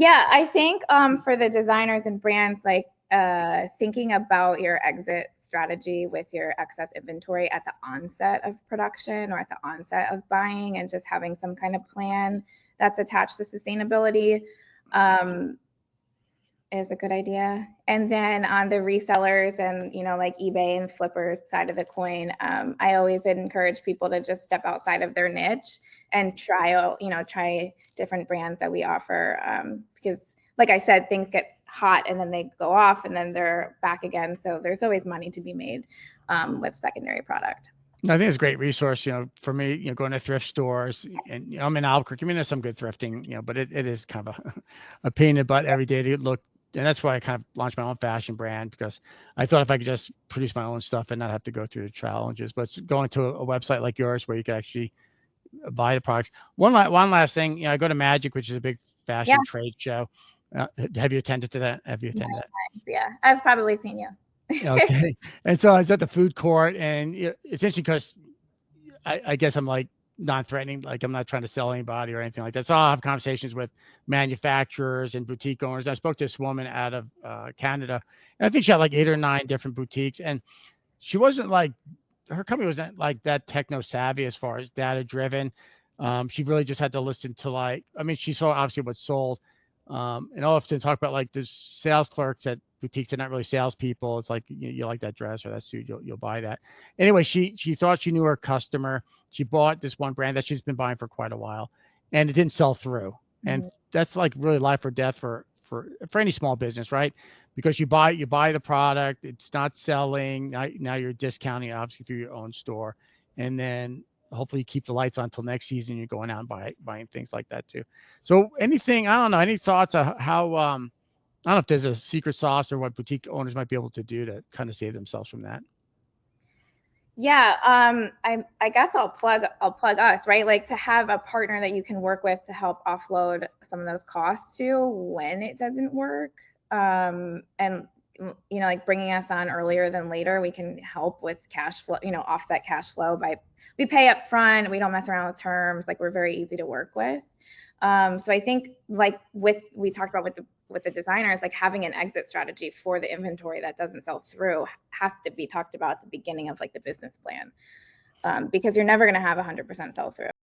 Yeah, I think for the designers and brands, like thinking about your exit strategy with your excess inventory at the onset of production or at the onset of buying, and just having some kind of plan that's attached to sustainability um, is a good idea. And then on the resellers and, like eBay and Flippers side of the coin, I always encourage people to just step outside of their niche and try different brands that we offer. Because like I said, things get hot and then they go off and then they're back again. So there's always money to be made with secondary product. I think it's a great resource, for me, going to thrift stores, and I'm in Albuquerque. I mean, there's some good thrifting, but it is kind of a pain in the butt every day to look. And that's why I kind of launched my own fashion brand, because I thought if I could just produce my own stuff and not have to go through the challenges. But going to a website like yours where you can actually buy the products. One last thing, I go to Magic, which is a big Yeah, fashion trade show. Have you attended to that? Have you attended that? yeah, I've probably seen you. Okay. And so I was at the food court, and it's interesting because I guess I'm like non-threatening, like I'm not trying to sell anybody or anything like that. So I'll have conversations with manufacturers and boutique owners. I spoke to this woman out of Canada, and I think she had like 8 or 9 different boutiques, and she wasn't like, her company wasn't like that techno savvy as far as data driven. She really just had to listen to, like, I mean, she saw obviously what sold. And I often talk about like the sales clerks at boutiques. They're not really salespeople. It's like, you like that dress or that suit, you'll buy that. Anyway, she thought she knew her customer. She bought this one brand that she's been buying for quite a while, and it didn't sell through. And Mhm. that's like really life or death for any small business, right? Because you buy the product, it's not selling. Now you're discounting obviously through your own store, and then hopefully you keep the lights on until next season. You're going out and buying things like that too. So anything, I don't know, any thoughts on how I don't know if there's a secret sauce or what boutique owners might be able to do to kind of save themselves from that. Yeah, I guess I'll plug us, right? Like to have a partner that you can work with to help offload some of those costs to when it doesn't work. And like bringing us on earlier than later, we can help with cash flow, offset cash flow by we pay up front, we don't mess around with terms, like we're very easy to work with. So I think like we talked about with the designers, like having an exit strategy for the inventory that doesn't sell through has to be talked about at the beginning of like the business plan, because you're never going to have 100% sell through.